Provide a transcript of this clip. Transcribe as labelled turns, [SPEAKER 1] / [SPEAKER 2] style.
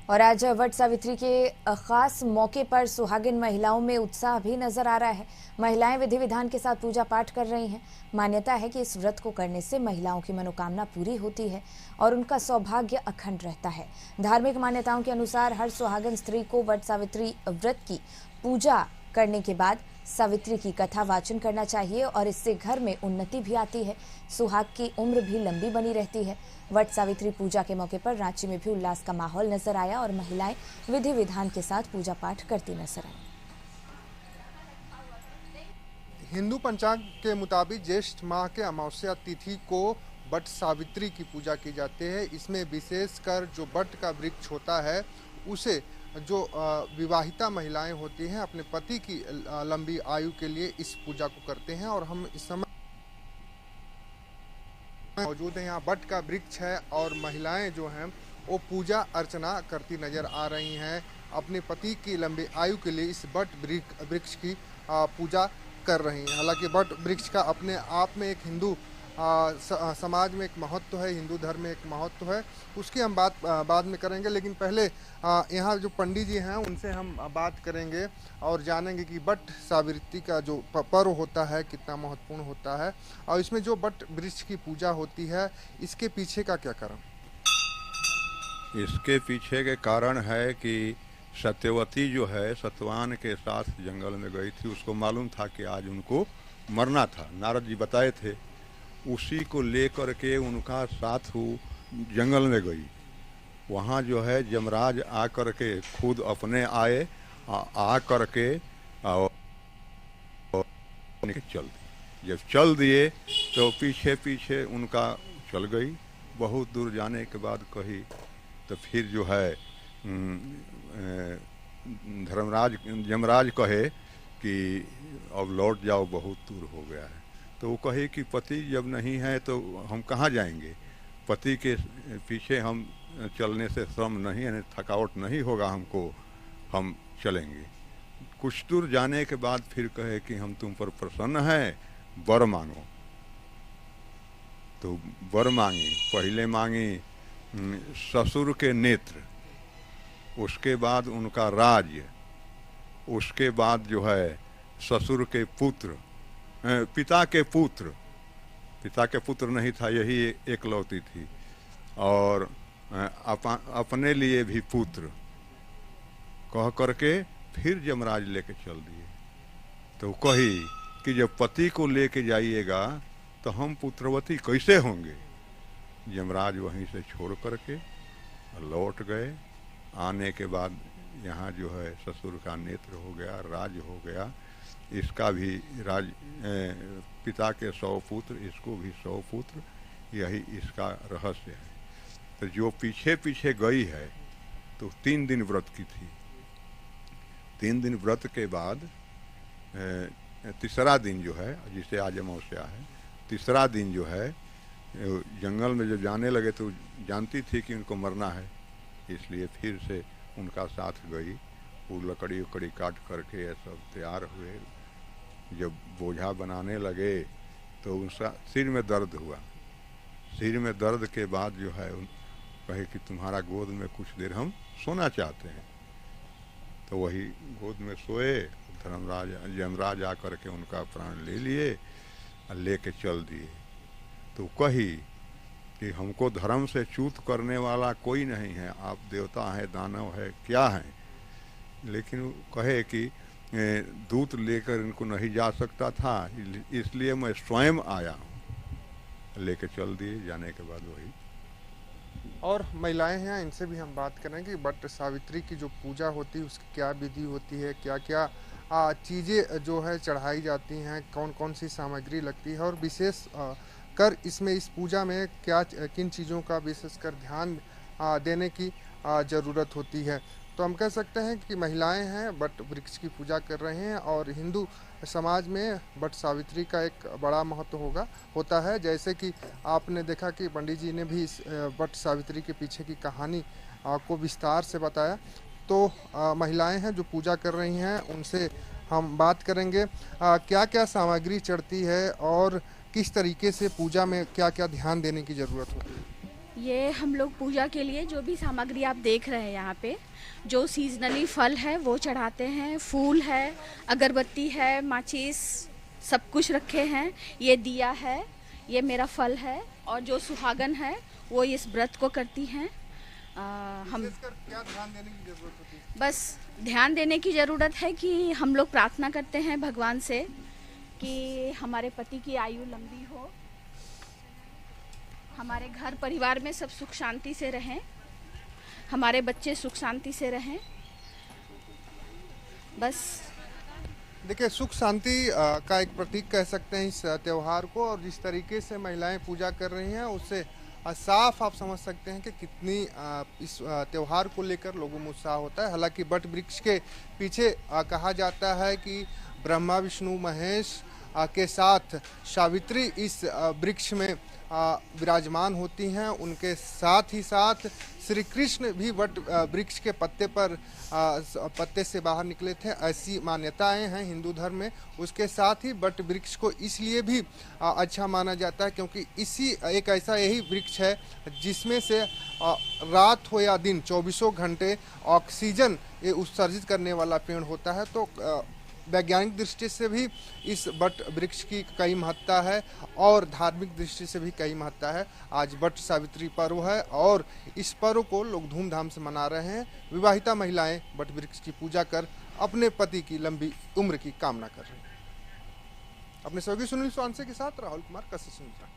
[SPEAKER 1] और आज वट सावित्री के खास मौके पर सुहागिन महिलाओं में उत्साह भी नजर आ रहा है। महिलाएं विधि विधान के साथ पूजा पाठ कर रही हैं। मान्यता है कि इस व्रत को करने से महिलाओं की मनोकामना पूरी होती है और उनका सौभाग्य अखंड रहता है। धार्मिक मान्यताओं के अनुसार हर सुहागिन स्त्री को वट सावित्री व्रत की पूजा करने के बाद सावित्री की कथा वाचन करना चाहिए और इससे घर में उन्नति भी आती है, सुहाग की उम्र भी लंबी बनी रहती है। वट सावित्री पूजा के मौके पर रांची में भी उल्लास का माहौल नजर आया और महिलाएं विधि विधान के साथ पूजा पाठ करती नजर आई।
[SPEAKER 2] हिंदू पंचांग के मुताबिक ज्येष्ठ माह के अमावस्या तिथि को वट सावित्री की पूजा की जाती है। इसमें विशेषकर जो वट का वृक्ष होता है उसे जो विवाहिता महिलाएं होती हैं अपने पति की लंबी आयु के लिए इस पूजा को करते हैं। और हम इस समय मौजूद हैं, यहाँ वट का वृक्ष है और महिलाएं जो हैं वो पूजा अर्चना करती नजर आ रही हैं। अपने पति की लंबी आयु के लिए इस वट वृक्ष की पूजा कर रही हैं। हालांकि वट वृक्ष का अपने आप में एक हिंदू समाज में एक महत्व है, हिंदू धर्म में एक महत्व है, उसकी हम बात बाद में करेंगे। लेकिन पहले यहाँ जो पंडित जी हैं उनसे हम बात करेंगे और जानेंगे कि वट सावित्री का जो पर्व होता है कितना महत्वपूर्ण होता है और इसमें जो वट वृक्ष की पूजा होती है इसके पीछे का क्या कारण।
[SPEAKER 3] इसके पीछे के कारण है कि सत्यवती जो है सतवान के साथ जंगल में गई थी। उसको मालूम था कि आज उनको मरना था, नारद जी बताए थे। उसी को लेकर के उनका साथ वो जंगल में गई। वहाँ जो है यमराज आकर के खुद अपने आए, आ करके चल दिए। जब चल दिए तो पीछे पीछे उनका चल गई। बहुत दूर जाने के बाद कही तो फिर जो है धर्मराज यमराज कहे कि अब लौट जाओ, बहुत दूर हो गया है। तो वो कहे कि पति जब नहीं है तो हम कहाँ जाएंगे, पति के पीछे हम चलने से श्रम नहीं है, थकावट नहीं होगा हमको, हम चलेंगे। कुछ दूर जाने के बाद फिर कहे कि हम तुम पर प्रसन्न हैं, वर मांगो। तो वर मांगी, पहले मांगी ससुर के नेत्र, उसके बाद उनका राज्य, उसके बाद जो है ससुर के पुत्र, पिता के पुत्र नहीं था, यही एकलौती थी, और अपने लिए भी पुत्र कह करके फिर यमराज लेके चल दिए। तो कही कि जब पति को लेके जाइएगा तो हम पुत्रवती कैसे होंगे। यमराज वहीं से छोड़ करके लौट गए। आने के बाद यहाँ जो है ससुर का नेत्र हो गया, राज हो गया, इसका भी राज, पिता के 100 पुत्र, इसको भी 100 पुत्र, यही इसका रहस्य है। तो जो पीछे पीछे गई है तो 3 दिन व्रत की थी। 3 दिन व्रत के बाद तीसरा दिन जो है, जिसे आज अमावस्या है, तीसरा दिन जो है जंगल में जब जाने लगे तो जानती थी कि उनको मरना है, इसलिए फिर से उनका साथ गई। वो लकड़ी उकड़ी काट करके ये सब तैयार हुए। जब बोझा बनाने लगे तो उनका सिर में दर्द हुआ। सिर में दर्द के बाद जो है कहे कि तुम्हारा गोद में कुछ देर हम सोना चाहते हैं। तो वही गोद में सोए। धर्मराज यमराज आकर के उनका प्राण ले लिए और लेके चल दिए। तो कही कि हमको धर्म से च्युत करने वाला कोई नहीं है, आप देवता हैं, दानव है, क्या हैं। लेकिन कहे कि दूत लेकर इनको नहीं जा सकता था, इसलिए मैं स्वयं आया हूँ। लेके चल दिए। जाने के बाद वही
[SPEAKER 2] और महिलाएं हैं, इनसे भी हम बात करेंगे कि वट सावित्री की जो पूजा होती है उसकी क्या विधि होती है, क्या क्या चीज़ें जो है चढ़ाई जाती हैं, कौन कौन सी सामग्री लगती है और विशेष कर इसमें इस पूजा में क्या किन चीज़ों का विशेषकर ध्यान देने की ज़रूरत होती है। तो हम कह सकते हैं कि महिलाएं हैं वट वृक्ष की पूजा कर रहे हैं और हिंदू समाज में वट सावित्री का एक बड़ा महत्व होता है। जैसे कि आपने देखा कि पंडित जी ने भी इस वट सावित्री के पीछे की कहानी को विस्तार से बताया। तो महिलाएं हैं जो पूजा कर रही हैं, उनसे हम बात करेंगे क्या क्या सामग्री चढ़ती है और किस तरीके से पूजा में क्या क्या ध्यान देने की ज़रूरत होती है।
[SPEAKER 4] ये हम लोग पूजा के लिए जो भी सामग्री आप देख रहे हैं यहाँ पे, जो सीजनली फल है वो चढ़ाते हैं, फूल है, अगरबत्ती है, माचिस, सब कुछ रखे हैं। ये दिया है, ये मेरा फल है, और जो सुहागन है वो इस व्रत को करती हैं। हम
[SPEAKER 2] विशेषकर क्या ध्यान देने की जरूरत होती है?
[SPEAKER 4] बस ध्यान देने की ज़रूरत है कि हम लोग प्रार्थना करते हैं भगवान से कि हमारे पति की आयु लंबी हो, हमारे घर परिवार में सब सुख शांति से रहें, हमारे बच्चे सुख शांति से रहें। बस
[SPEAKER 2] देखिए, सुख शांति का एक प्रतीक कह सकते हैं इस त्योहार को, और जिस तरीके से महिलाएं पूजा कर रही हैं उससे साफ आप समझ सकते हैं कि कितनी इस त्योहार को लेकर लोगों में उत्साह होता है। हालांकि बट वृक्ष के पीछे कहा जाता है कि ब्रह्मा विष्णु महेश के साथ सावित्री इस वृक्ष में विराजमान होती हैं। उनके साथ ही साथ श्री कृष्ण भी वट वृक्ष के पत्ते से बाहर निकले थे, ऐसी मान्यताएं हैं हिंदू धर्म में। उसके साथ ही वट वृक्ष को इसलिए भी अच्छा माना जाता है क्योंकि एक ऐसा यही वृक्ष है जिसमें से रात हो या दिन 24 घंटे ऑक्सीजन ये उत्सर्जित करने वाला पेड़ होता है। तो वैज्ञानिक दृष्टि से भी इस वट वृक्ष की कई महत्ता है और धार्मिक दृष्टि से भी कई महत्ता है। आज वट सावित्री पर्व है और इस पर्व को लोग धूमधाम से मना रहे हैं। विवाहिता महिलाएं वट वृक्ष की पूजा कर अपने पति की लंबी उम्र की कामना कर रही हैं। अपने सहयोगी सुनील स्वांसे के साथ राहुल कुमार, कसस न्यूज़।